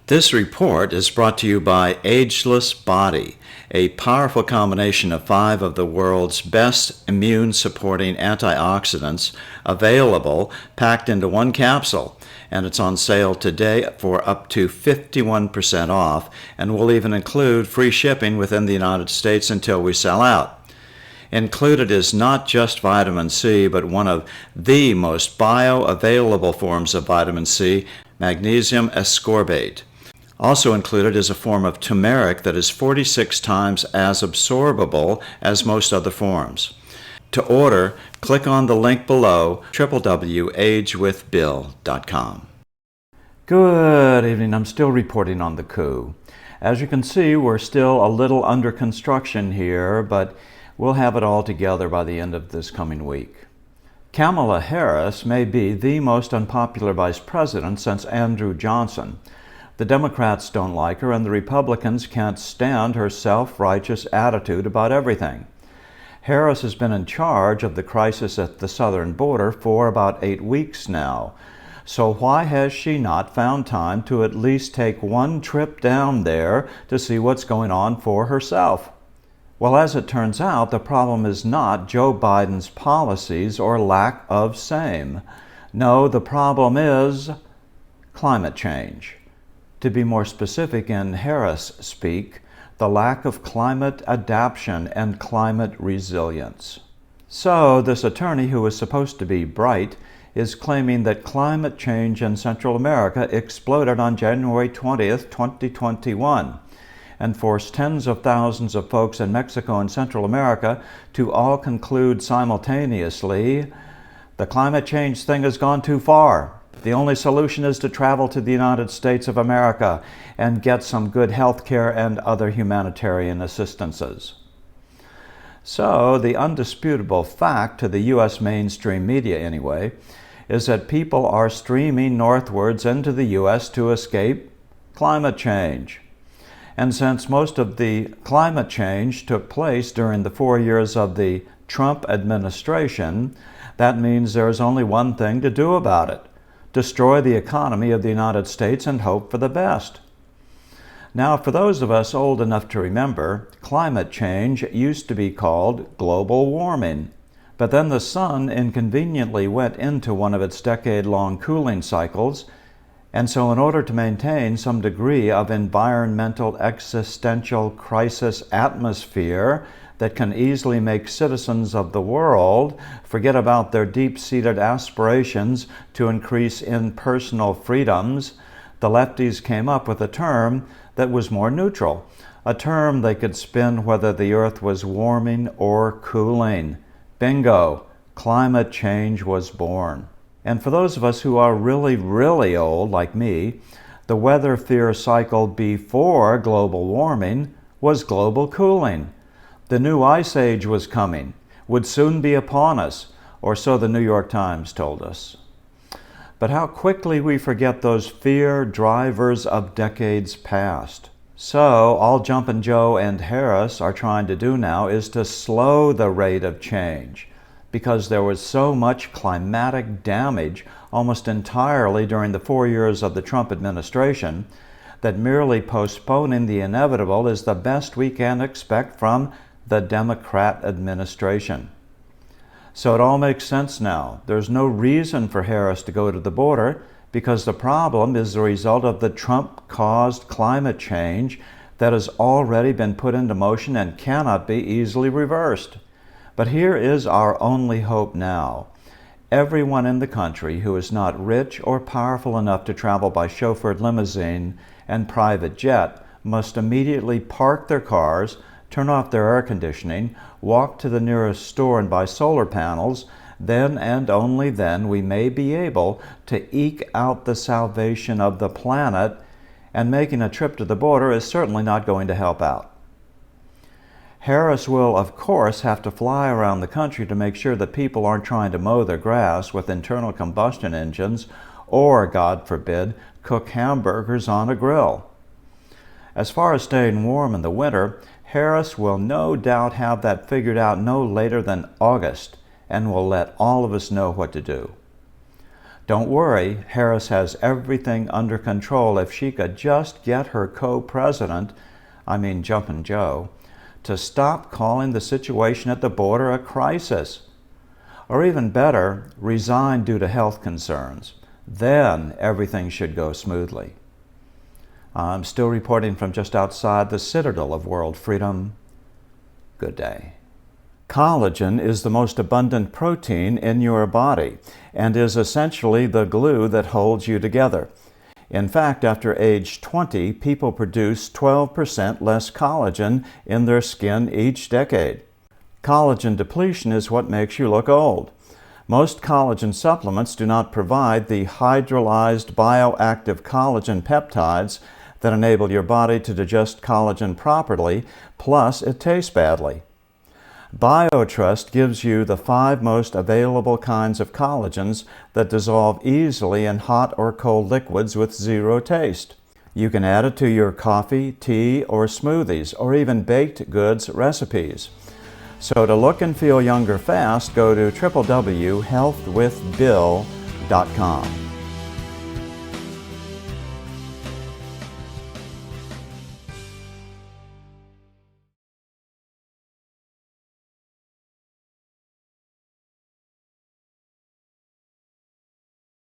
This report is brought to you by Ageless Body, a powerful combination of 5 of the world's best immune-supporting antioxidants available packed into one capsule, and it's on sale today for up to 51% off, and will even include free shipping within the United States until we sell out. Included is not just vitamin C, but one of the most bioavailable forms of vitamin C, magnesium ascorbate. Also included is a form of turmeric that is 46 times as absorbable as most other forms. To order, click on the link below, www.agewithbill.com. Good evening. I'm still reporting on the coup. As you can see, we're still a little under construction here, but we'll have it all together by the end of this coming week. Kamala Harris may be the most unpopular vice president since Andrew Johnson. The Democrats don't like her, and the Republicans can't stand her self-righteous attitude about everything. Harris has been in charge of the crisis at the southern border for about 8 weeks now. So why has she not found time to at least take one trip down there to see what's going on for herself? Well, as it turns out, the problem is not Joe Biden's policies or lack of same. No, the problem is climate change. To be more specific, in Harris speak, the lack of climate adaptation and climate resilience. So this attorney, who is supposed to be bright, is claiming that climate change in Central America exploded on January 20th, 2021, and forced tens of thousands of folks in Mexico and Central America to all conclude simultaneously, the climate change thing has gone too far. The only solution is to travel to the United States of America and get some good health care and other humanitarian assistances. So the undisputable fact, to the U.S. mainstream media anyway, is that people are streaming northwards into the U.S. to escape climate change. And since most of the climate change took place during the 4 years of the Trump administration, that means there's only one thing to do about it: destroy the economy of the United States and hope for the best. Now, for those of us old enough to remember, climate change used to be called global warming, but then the sun inconveniently went into one of its decade-long cooling cycles, and so in order to maintain some degree of environmental existential crisis atmosphere that can easily make citizens of the world forget about their deep-seated aspirations to increase in personal freedoms, the lefties came up with a term that was more neutral, a term they could spin whether the earth was warming or cooling. Bingo! Climate change was born. And for those of us who are really, really old, like me, the weather fear cycle before global warming was global cooling. The new ice age was coming, would soon be upon us, or so the New York Times told us. But how quickly we forget those fear drivers of decades past. So all Jumpin' Joe and Harris are trying to do now is to slow the rate of change, because there was so much climatic damage almost entirely during the 4 years of the Trump administration that merely postponing the inevitable is the best we can expect from the Democrat administration. So it all makes sense now. There's no reason for Harris to go to the border because the problem is the result of the Trump-caused climate change that has already been put into motion and cannot be easily reversed. But here is our only hope now. Everyone in the country who is not rich or powerful enough to travel by chauffeured limousine and private jet must immediately park their cars, turn off their air conditioning, walk to the nearest store and buy solar panels. Then and only then we may be able to eke out the salvation of the planet, and making a trip to the border is certainly not going to help out. Harris will, of course, have to fly around the country to make sure that people aren't trying to mow their grass with internal combustion engines or, God forbid, cook hamburgers on a grill. As far as staying warm in the winter, Harris will no doubt have that figured out no later than August, and will let all of us know what to do. Don't worry, Harris has everything under control if she could just get her co-president, Jumpin' Joe, to stop calling the situation at the border a crisis. Or even better, resign due to health concerns. Then everything should go smoothly. I'm still reporting from just outside the citadel of world freedom. Good day. Collagen is the most abundant protein in your body and is essentially the glue that holds you together. In fact, after age 20, people produce 12% less collagen in their skin each decade. Collagen depletion is what makes you look old. Most collagen supplements do not provide the hydrolyzed bioactive collagen peptides that enable your body to digest collagen properly, plus it tastes badly. BioTrust gives you the 5 most available kinds of collagens that dissolve easily in hot or cold liquids with 0 taste. You can add it to your coffee, tea, or smoothies, or even baked goods recipes. So to look and feel younger fast, go to www.healthwithbill.com.